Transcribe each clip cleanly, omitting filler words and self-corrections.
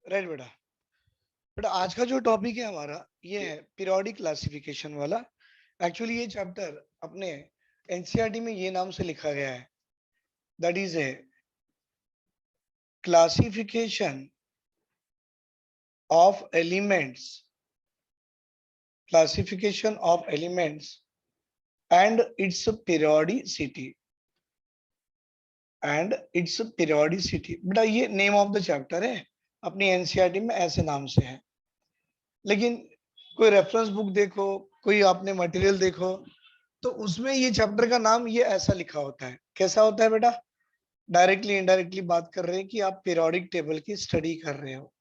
Right बेटा। बेटा आज का जो टॉपिक है हमारा ये है पीरियोडिक क्लासिफिकेशन वाला। एक्चुअली ये चैप्टर अपने एनसीईआरटी में ये नाम से लिखा गया है, that is a classification of elements, classification of elements and it's periodicity बेटा ये नेम ऑफ द चैप्टर है, अपनी एनसीईआरटी में ऐसे नाम से है। लेकिन कोई रेफरेंस बुक देखो, कोई आपने मटेरियल देखो, तो उसमें ये चैप्टर का नाम ये ऐसा लिखा होता है। कैसा होता है बेटा? डायरेक्टली इनडायरेक्टली बात कर रहे हैं कि आप पीरियोडिक टेबल की स्टडी कर रहे हो।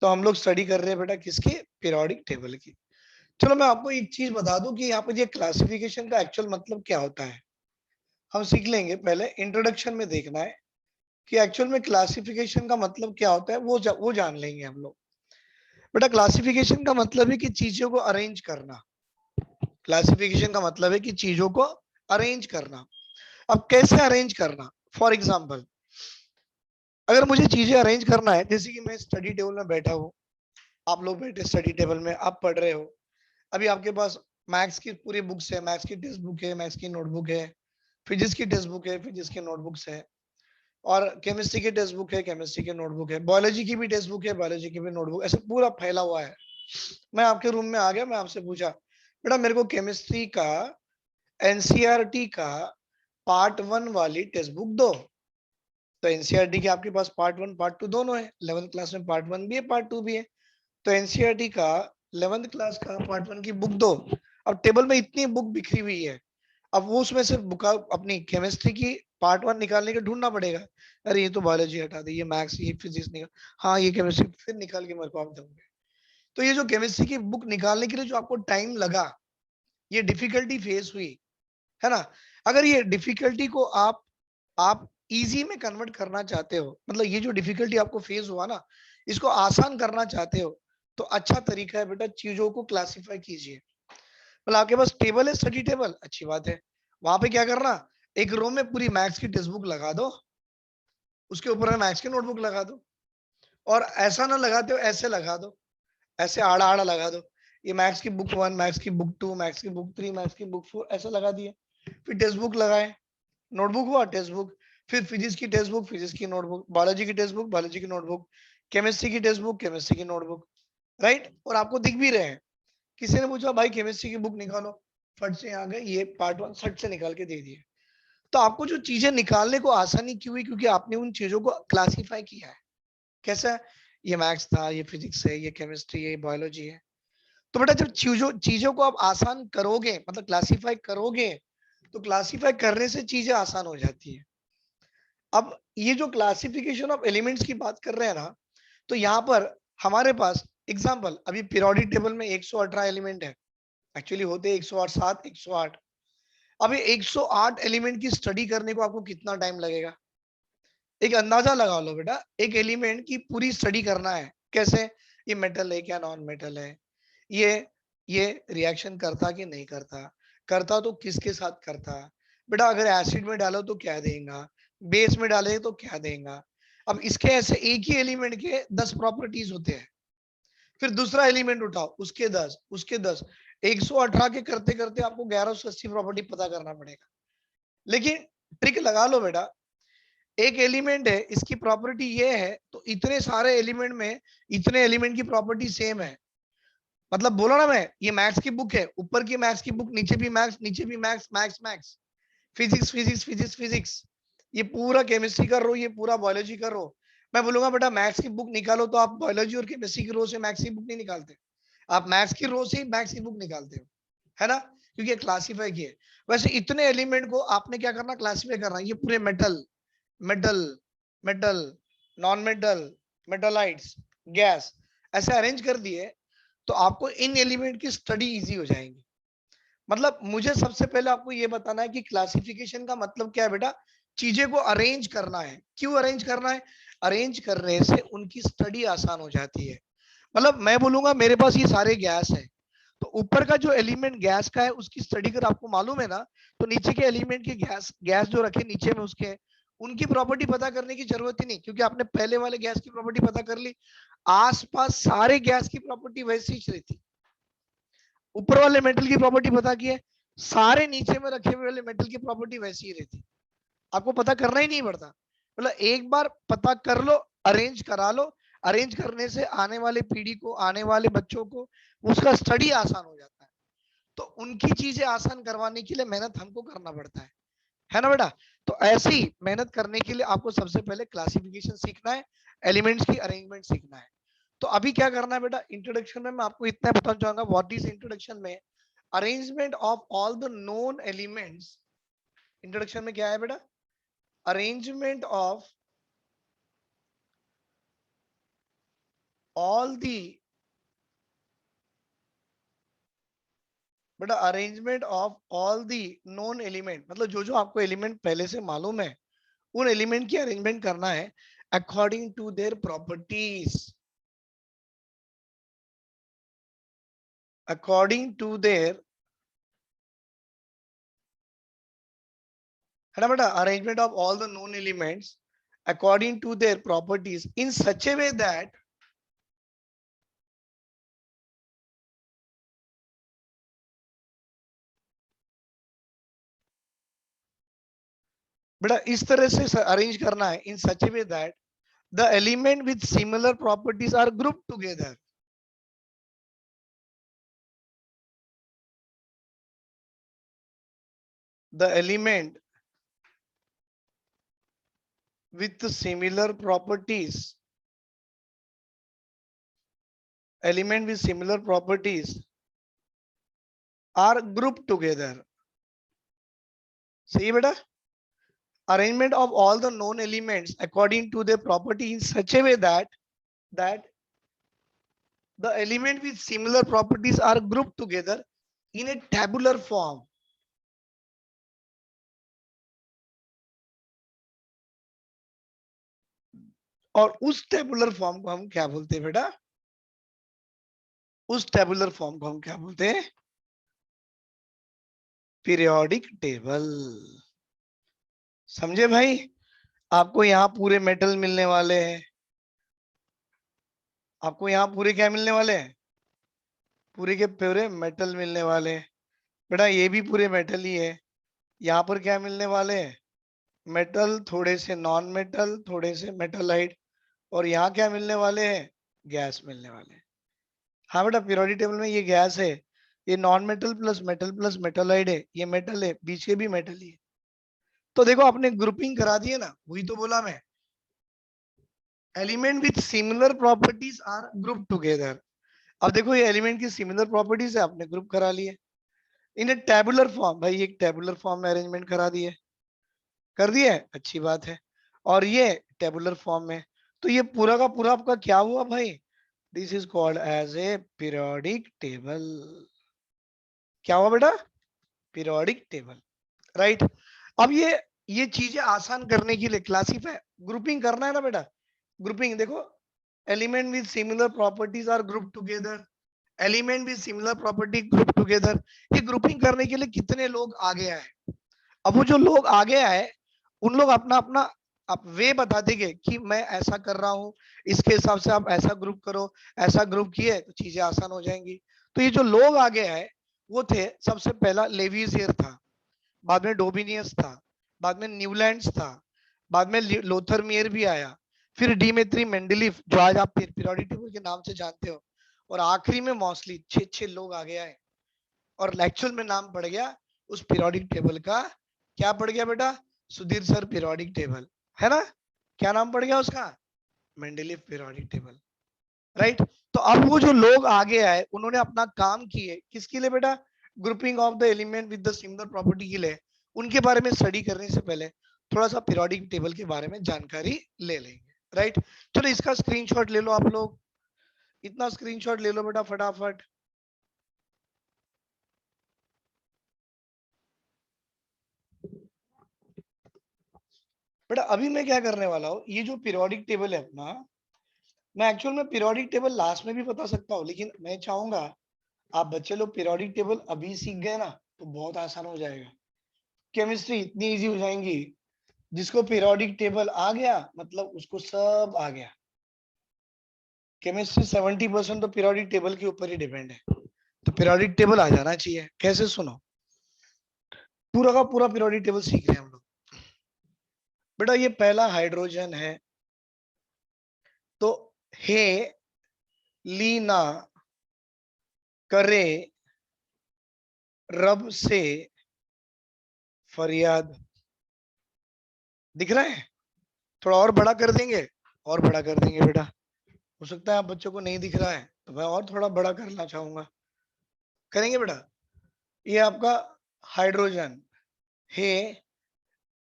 तो हम लोग स्टडी कर रहे हैं बेटा किसकी? पीरियोडिक टेबल की। चलो मैं आपको एक चीज बता दूं कि यहाँ पे ये क्लासिफिकेशन का एक्चुअल मतलब क्या होता है, हम सीख लेंगे। पहले इंट्रोडक्शन में देखना है कि एक्चुअल में क्लासिफिकेशन का मतलब क्या होता है, वो जान लेंगे हम लोग। बेटा क्लासिफिकेशन का मतलब है कि चीजों को अरेंज करना। क्लासिफिकेशन का मतलब है कि चीजों को अरेंज करना। अब कैसे अरेंज करना? फॉर एग्जाम्पल, अगर मुझे चीजें अरेंज करना है, जैसे कि मैं स्टडी टेबल में बैठा हूँ, आप लोग बैठे स्टडी टेबल में, आप पढ़ रहे हो। अभी आपके पास मैथ्स की पूरी बुक्स है, मैथ्स की टेक्स्ट बुक है, मैथ्स की नोटबुक है, फिजिक्स की टेक्स्ट बुक है, फिजिक्स की नोटबुक्स है, और केमिस्ट्री की टेक्स्ट बुक है, केमिस्ट्री की नोटबुक है, बायोलॉजी की भी टेक्स्ट बुक है, बायोलॉजी की भी नोटबुक, ऐसे पूरा फैला हुआ है। मैं आपके रूम में आ गया, मैं आपसे पूछा बेटा मेरे को केमिस्ट्री का एनसीईआरटी का पार्ट 1 वाली टेक्स्ट बुक दो। तो एनसीईआरटी के आपके पास पार्ट 1 पार्ट 2 दोनों है, 11th क्लास में पार्ट 1 भी है, पार्ट 2 भी है। तो एनसीईआरटी का 11th क्लास का पार्ट 1 की बुक दो। अब टेबल में इतनी बुक बिखरी हुई है, अब वो उसमें से बुक अपनी केमिस्ट्री की पार्ट 1 निकालने के ढूंढना पड़ेगा। अरे ये तो बायोलॉजी हटा दी, ये मैथ्स, ये फिजिक्स निकाल, हाँ ये केमिस्ट्री, फिर निकाल के मेरे को आप दोगे। तो ये जो केमिस्ट्री की बुक निकालने के लिए जो आपको टाइम लगा, ये डिफिकल्टी फेस हुई, है ना? अगर ये डिफिकल्टी को आप इजी में कन्वर्ट करना चाहते हो, मतलब ये जो डिफिकल्टी आपको फेस हुआ ना, इसको आसान करना चाहते हो, तो अच्छा तरीका है बेटा, चीजों को क्लासिफाई कीजिए। मतलब आपके पास टेबल है, स्टडी टेबल, अच्छी बात है। वहां पे क्या करना, एक रो में पूरी मैथ्स की टेक्स्ट बुक लगा दो, उसके ऊपर में मैथ्स की नोटबुक लगा दो। और ऐसा ना लगाते हो, ऐसे लगा दो, ऐसे आड़ा आड़ा लगा दो। ये मैथ्स की बुक 1, मैथ्स की बुक 2, मैथ्स की बुक 3, मैथ्स की बुक 4, ऐसा लगा दिए। फिर टेक्स्ट बुक लगाए, नोटबुक हुआ टेक्स्ट बुक, फिर फिजिक्स की टेक्स्ट बुक, फिजिक्स की नोटबुक, बायोलॉजी की टेक्स्ट बुक, बायोलॉजी की नोटबुक, केमिस्ट्री की टेक्स्ट बुक, केमिस्ट्री की नोटबुक। राइट? और आपको दिख भी रहे हैं। किसी ने पूछा भाई केमिस्ट्री की बुक निकालो, फट से आ गए, ये पार्ट 1 सट से निकाल के दे दिए। तो आपको जो चीजें निकालने को आसानी क्यों हुई? क्योंकि आपने उन चीजों को क्लासिफाई किया है। कैसा? ये मैथ्स था, ये फिजिक्स है, ये केमिस्ट्री है, ये बायोलॉजी है। तो बेटा जब चीजों चीजों को आप आसान करोगे, मतलब क्लासिफाई करोगे, तो क्लासिफाई करने से चीजें आसान हो जाती है। अब ये जो क्लासिफिकेशन ऑफ एलिमेंट्स की बात कर रहे हैं ना, तो यहाँ पर हमारे पास एग्जांपल, अभी पीरियोडिक टेबल में 118 एलिमेंट है, एक्चुअली होते 108, 7, 108। अभी 108 एलिमेंट की स्टडी करने को आपको कितना टाइम लगेगा? एक अंदाजा लगा लो बेटा, एक एलिमेंट की पूरी स्टडी करना है। कैसे? ये मेटल है क्या, नॉन मेटल है, ये ये रिएक्शन करता कि नहीं करता, करता तो किसके साथ करता, बेटा अगर एसिड में डालो तो क्या देगा, बेस में डाले तो क्या देगा। अब इसके ऐसे एक ही एलिमेंट के 10 प्रॉपर्टीज होते हैं। फिर दूसरा एलिमेंट उठाओ, उसके 10, उसके 10, 118 के करते करते आपको 1180 प्रॉपर्टी पता करना पड़ेगा। लेकिन ट्रिक लगा लो बेटा, एक एलिमेंट है, इसकी प्रॉपर्टी ये है, तो इतने सारे एलिमेंट में इतने एलिमेंट की प्रॉपर्टी सेम है। मतलब बोला ना मैं, ये मैथ्स की बुक है, ऊपर की मैथ्स की बुक, नीचे भी मैथ्स, नीचे भी maths, maths maths, physics physics physics physics, ये पूरा केमिस्ट्री कर रो, ये पूरा बायोलॉजी कर रो। मैं बोलूंगा बेटा मैथ्स की बुक निकालो, तो आप बायोलॉजी और केमिस्ट्री की रो से मैथ्स की बुक नहीं निकालते, आप मैथ्स की रो से ही मैथ्स की बुक निकालते हो, है ना? क्योंकि क्लासीफाई किए। वैसे इतने एलिमेंट को आपने क्या करना, क्लासीफाई करना। ये पूरे metal, metal, metal, non metal, मेटलाइट्स, gas, ऐसे अरेंज कर दिए, तो आपको इन एलिमेंट की स्टडी इजी हो जाएगी। मतलब मुझे सबसे पहले आपको ये बताना है कि क्लासिफिकेशन का मतलब क्या है बेटा, चीजें को अरेंज करना है। क्यों अरेंज करना है? अरेंज करने से उनकी स्टडी आसान हो जाती है। मतलब मैं बोलूंगा मेरे पास ये सारे गैस है, तो ऊपर का जो एलिमेंट गैस का है उसकी स्टडी कर आपको मालूम है ना, तो नीचे के एलिमेंट की गैस गैस जो रखे नीचे में उसके, उनकी प्रॉपर्टी पता करने की जरूरत ही नहीं, क्योंकि आपने पहले वाले गैस की प्रॉपर्टी पता कर ली। आसपास सारे गैस की प्रॉपर्टी वैसी ही रहती। ऊपर वाले मेटल की प्रॉपर्टी पता की है, सारे नीचे में रखे हुए वाले मेटल की प्रॉपर्टी वैसी ही रहती। आपको पता करना ही नहीं पड़ता, मतलब एक बार पता कर लो, अरेंज करा लो। अरेंज करने से आने वाले पीढ़ी को, आने वाले बच्चों को उसका स्टडी आसान हो जाता है। तो उनकी चीजें आसान करवाने के लिए मेहनत हमको करना पड़ता है ना बेटा। तो ऐसे ही मेहनत करने के लिए आपको सबसे पहले क्लासिफिकेशन सीखना है, एलिमेंट्स की अरेंजमेंट सीखना है। तो अभी क्या करना है बेटा, इंट्रोडक्शन में मैं आपको इतना बताना चाहूंगा। व्हाट इज इंट्रोडक्शन में, arrangement of all the known elements. Introduction में क्या है बेटा, अरेंजमेंट ऑफ ऑल दी, बेटा arrangement of all the known element, मतलब जो जो आपको एलिमेंट पहले से मालूम है उन एलिमेंट की अरेंजमेंट करना है according to their properties, according to their, है ना बेटा, arrangement of all the known elements according to their properties in such a way that, बेटा इस तरह से अरेंज करना है in such a way that the element with similar properties are group together. The element with similar properties, element with similar properties are grouped together। सही है बेटा, arrangement of all the known elements according to their property in such a way that the element with similar properties are grouped together in a tabular form। और उस tabular form को हम क्या बोलते हैं बेटा, उस टेबुलर फॉर्म को हम क्या बोलते हैं, पीरियोडिक टेबल। समझे भाई, आपको यहाँ पूरे मेटल मिलने वाले हैं, आपको यहाँ पूरे क्या मिलने वाले हैं, पूरे के पूरे मेटल मिलने वाले हैं। बेटा ये भी पूरे मेटल ही है। यहाँ पर क्या मिलने वाले हैं, मेटल, थोड़े से नॉन मेटल, थोड़े से मेटलाइट, और यहाँ क्या मिलने वाले हैं, गैस मिलने वाले हैं। हाँ बेटा पीरियोडिक टेबल में ये गैस है, ये नॉन मेटल प्लस मेटलाइट है, ये मेटल है, बीच के भी मेटल ही है। तो देखो आपने ग्रुपिंग करा दी है ना, वही तो बोला मैं, element with similar properties are group together. अब देखो ये एलिमेंट की सिमिलर प्रॉपर्टीज है, आपने ग्रुप करा लिए इन ए टेबुलर फॉर्म। भाई एक टेबुलर फॉर्म में अरेंजमेंट करा दिए, कर दिया है, अच्छी बात है। और ये टेबुलर फॉर्म में, तो ये पूरा का पूरा आपका क्या हुआ भाई, this is called as a periodic table. क्या हुआ बेटा, पीरियोडिक टेबल, राइट। अब ये चीजें आसान करने के लिए क्लासीफाई, ग्रुपिंग करना है ना बेटा, ग्रुपिंग देखो, element with similar properties are group together, element with similar property group together. ये ग्रुपिंग करने के लिए कितने लोग आगे आए, अब वो जो लोग आगे आए उन लोग अपना अपना आप वे बता देंगे कि मैं ऐसा कर रहा हूँ, इसके हिसाब से आप ऐसा ग्रुप करो, ऐसा ग्रुप किए तो चीजें आसान हो जाएंगी। तो ये जो लोग आगे आए वो थे, सबसे पहला लेविजियर था, बाद में डोबिनियस था, बाद में न्यूलैंड्स था, बाद में लोथरमियर भी आया, फिर डिमेत्री मेंडलीफ जो आज आप पीरियोडिक टेबल के नाम से जानते हो, और आखिरी में मॉसली। छह लोग आगे आए और एक्चुअल में नाम पड़ गया उस पीरियोडिक टेबल का, क्या पड़ गया बेटा, सुधीर सर पीरियोडिक टेबल, है ना। क्या नाम पड़ गया उसका, मेंडलीफ पीरियोडिक टेबल, राइट। तो अब वो जो लोग आगे आए उन्होंने अपना काम किए किसके लिए बेटा, grouping of the element with the similar property के लिए। उनके बारे में स्टडी करने से पहले थोड़ा सा पीरियोडिक टेबल के बारे में जानकारी ले लेंगे, राइट। चलो इसका स्क्रीनशॉट ले लो आप लोग, इतना स्क्रीनशॉट ले लो बेटा फटाफट। बेटा अभी मैं क्या करने वाला हूँ, ये जो पीरियोडिक टेबल है अपना, मैं एक्चुअल में पीरियोडिक टेबल लास्ट में भी बता सकता हूँ, लेकिन मैं चाहूंगा आप बच्चे लोग पीरियोडिक टेबल अभी सीख गए ना तो बहुत आसान हो जाएगा, केमिस्ट्री इतनी इजी हो जाएंगी, जिसको पीरियोडिक टेबल आ गया मतलब उसको सब आ गया। केमिस्ट्री 70% तो पीरियोडिक टेबल के ऊपर ही डिपेंड है, तो पीरियोडिक टेबल आ जाना चाहिए। कैसे, सुनो, पूरा का पूरा पीरियोडिक टेबल सीख रहे हैं हम लोग। बेटा ये पहला हाइड्रोजन है, तो हे लीना करे रब से फरियाद। दिख रहा है? थोड़ा और बड़ा कर देंगे, और बड़ा कर देंगे बेटा। हो सकता है आप बच्चों को नहीं दिख रहा है, तो मैं और थोड़ा बड़ा करना चाहूंगा। करेंगे बेटा? ये आपका हाइड्रोजन हे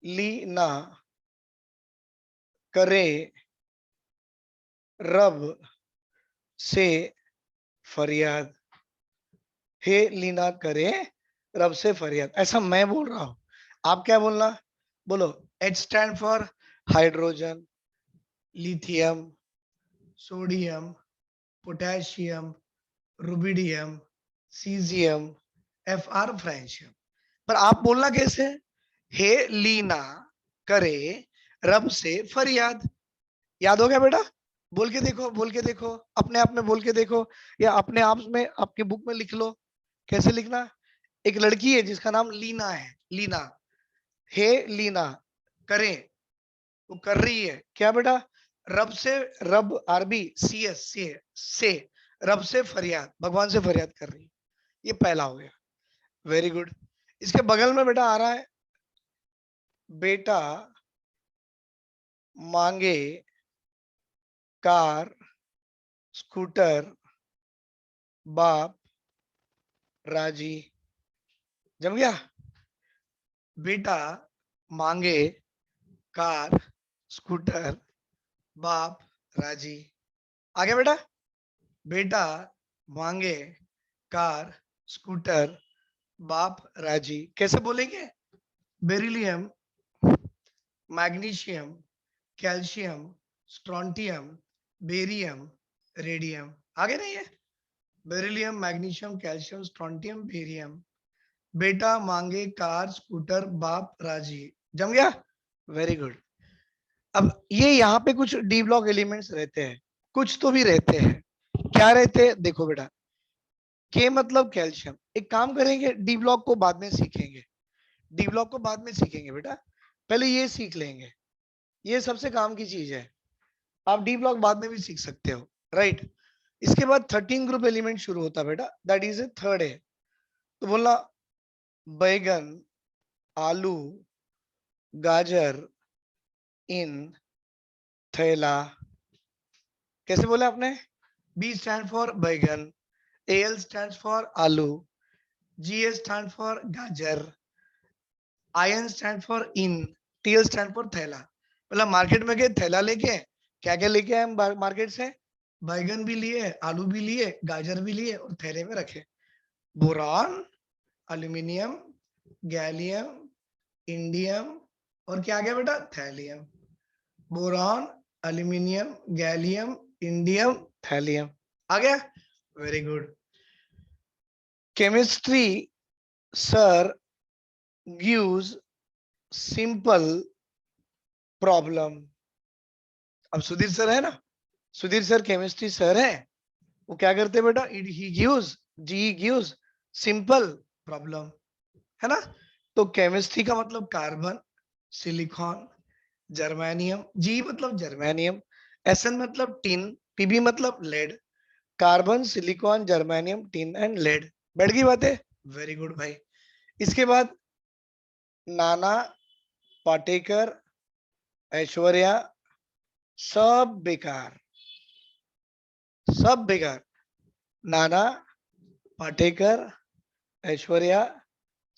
लीना करे रब से फरियाद। हे लीना करे रब से फरियाद, ऐसा मैं बोल रहा हूं। आप क्या बोलना? बोलो। H stand for hydrogen, lithium, sodium, potassium, rubidium, caesium, Fr francium. पर आप बोलना कैसे? हे लीना करे रब से फरियाद। याद हो गया बेटा? बोल के देखो, बोल के देखो, अपने आप में बोल के देखो, या अपने आप में आपके बुक में लिख लो। कैसे लिखना? एक लड़की है जिसका नाम लीना है, लीना। हे लीना करे, वो कर रही है क्या बेटा? रब से, रब आरबी सी एस से रब से फरियाद, भगवान से फरियाद कर रही है। ये पहला हो गया। Very good. इसके बगल में बेटा आ रहा है, बेटा मांगे कार स्कूटर बाप राजी। जम गया? बेटा मांगे कार स्कूटर बाप राजी। आ गया बेटा? बेटा मांगे कार स्कूटर बाप राजी। कैसे बोलेंगे? Beryllium, magnesium, calcium, strontium, barium, radium. आगे नहीं है? Beryllium, magnesium, calcium, strontium, barium. बेटा मांगे कार स्कूटर बाप राजी। जम गया? Very good. अब ये यहाँ पे कुछ डी ब्लॉक एलिमेंट्स रहते हैं, कुछ तो भी रहते हैं। क्या रहते हैं देखो बेटा। के मतलब कैल्शियम। एक काम करेंगे, डी ब्लॉक को बाद में सीखेंगे, डी ब्लॉक को बाद में सीखेंगे बेटा, पहले ये सीख लेंगे। ये सबसे काम की चीज है। आप डी ब्लॉक बाद में भी सीख सकते हो, राइट। इसके बाद 13 ग्रुप एलिमेंट शुरू होता है बेटा, दैट इज ए थर्ड है। तो बोलना बैगन, आलू, गाजर इन थैला। कैसे बोले आपने? बी स्टैंड फॉर बैगन, एल स्टैंड फॉर आलू, जी एस स्टैंड फॉर गाजर, आई एन स्टैंड फॉर इन, टी एल स्टैंड फॉर थैला। मतलब मार्केट में गए, थैला लेके, क्या क्या लेके आए हम मार्केट से? बैगन भी लिए, आलू भी लिए, गाजर भी लिए, और थैले में रखे। बोरान, एल्यूमिनियम, गैलियम, इंडियम, और क्या आ गया बेटा? Thallium. Boron, aluminium, gallium, indium, thallium. आ गया? Very good. Chemistry sir gives simple problem. अब सुधीर सर है ना, सुधीर सर केमिस्ट्री सर है, वो क्या करते हैं बेटा? He gives, G gives simple problem, है ना। तो केमिस्ट्री का मतलब कार्बन, सिलिकॉन, जर्मेनियम, जी मतलब जर्मेनियम, एसएन मतलब टिन, पीबी मतलब lead. Carbon, silicon, germanium, tin and lead. बैठ गई बातें? वेरी गुड भाई। इसके बाद नाना पाटेकर, ऐश्वर्या, सब बेकार, सब बेकार। नाना पाटेकर, ऐश्वर्या,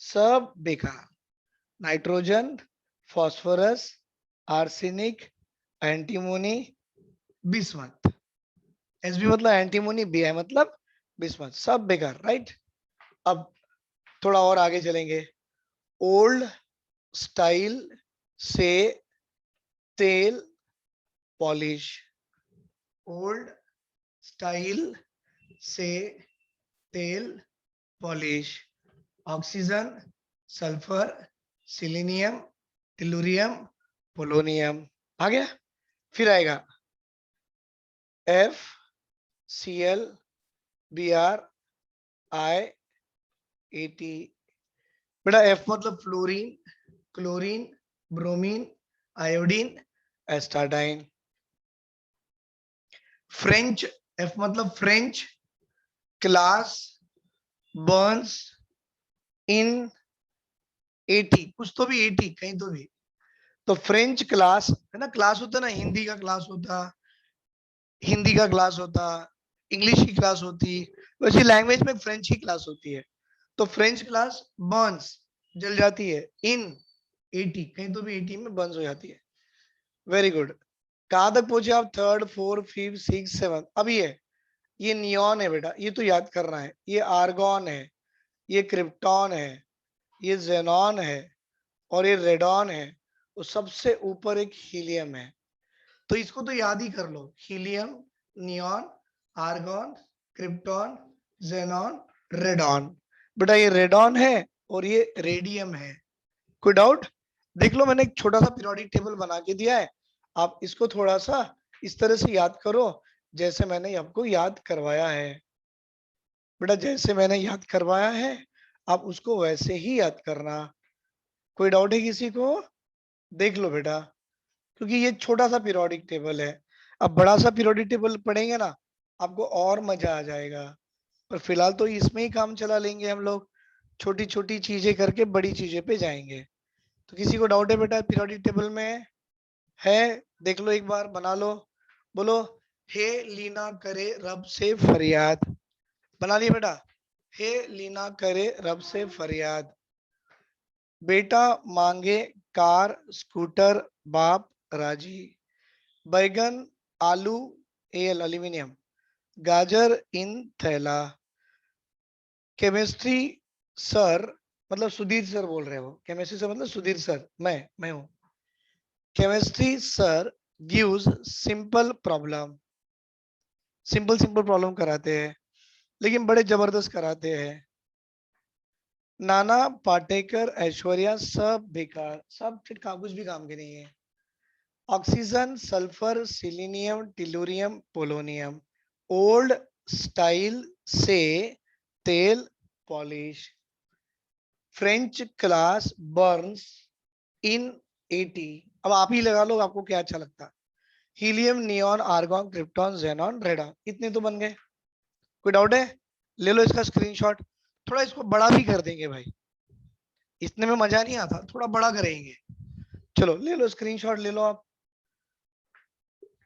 सब बेकार। Nitrogen, phosphorus, arsenic, antimony, bismuth. SB मतलब एंटीमोनी, बी आई मतलब बिस्मथ, सब बेकार, राइट। अब थोड़ा और आगे चलेंगे। ओल्ड स्टाइल से तेल पॉलिश, ओल्ड स्टाइल से तेल polish. Oxygen, sulphur, selenium, tellurium, polonium आ गया। फिर आएगा FCl Br बेटा F मतलब fluorine, chlorine, bromine, iodine, astatine. French, F मतलब फ्रेंच, क्लास बर्न्स इन 80, कुछ तो भी 80 कहीं तो भी। तो फ्रेंच क्लास है ना, क्लास होता ना, हिंदी का क्लास होता, हिंदी का क्लास होता, इंग्लिश की क्लास होती, वैसी लैंग्वेज में फ्रेंच की क्लास होती है। तो फ्रेंच क्लास बर्न्स जल जाती है इन 80, कहीं तो भी 80 में बर्न्स हो जाती है। Very good. कहां तक पहुंचे आप? Third, fourth, fifth, six, seven. अब ये नियॉन है बेटा, ये तो याद करना है। ये आर्गॉन है, ये क्रिप्टॉन है, ये जेनॉन है, और ये रेडॉन है। तो सबसे ऊपर एक हीलियम है, तो इसको तो याद ही कर लो। Helium, neon, argon, krypton, xenon, radon. बेटा ये रेडॉन है और ये रेडियम है। कोई डाउट? देख लो, मैंने एक छोटा सा पीरियोडिक टेबल बना के दिया है, आप इसको थोड़ा सा इस तरह से याद करो जैसे मैंने आपको याद करवाया है। बेटा जैसे मैंने याद करवाया है आप उसको वैसे ही याद करना। कोई डाउट है किसी को? देख लो बेटा, क्योंकि ये छोटा सा पीरियोडिक टेबल है। अब बड़ा सा पीरियोडिक टेबल पढ़ेंगे ना, आपको और मजा आ जाएगा। पर फिलहाल तो इसमें ही काम चला लेंगे हम लोग, छोटी छोटी चीजें करके बड़ी चीजें पे जाएंगे। तो किसी को डाउट है बेटा पीरियोडिक टेबल में? है? देख लो एक बार, बना लो। बोलो, हे लीना करे रब से फरियाद। बना लिया बेटा? हे लीना करे रब से फरियाद। बेटा मांगे कार स्कूटर बाप राजी। बैगन आलू एल एल्यूमिनियम, गाजर इन थैला। केमिस्ट्री सर मतलब सुधीर सर बोल रहे हो, केमिस्ट्री सर मतलब सुधीर सर, मैं हूं। Chemistry sir gives simple problem, simple simple problem कराते हैं लेकिन बड़े जबरदस्त कराते हैं। नाना पाटेकर ऐश्वर्या सब बेकार, सब छिटका, कुछ भी काम के नहीं है। Oxygen sulphur selenium tellurium polonium, old style से तेल polish. French class burns in 80। अब आप ही लगा लो आपको क्या अच्छा लगता है। Helium, neon, argon, krypton, xenon, radon. इतने तो बन गए। कोई डाउट है? ले लो इसका स्क्रीनशॉट। थोड़ा इसको बड़ा भी कर देंगे भाई, इतने में मजा नहीं आता, थोड़ा बड़ा करेंगे। चलो ले लो स्क्रीनशॉट, ले लो आप।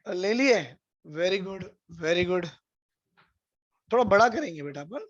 ले लिए? Very good, very good. थोड़ा बड़ा करेंगे बेटा अपन।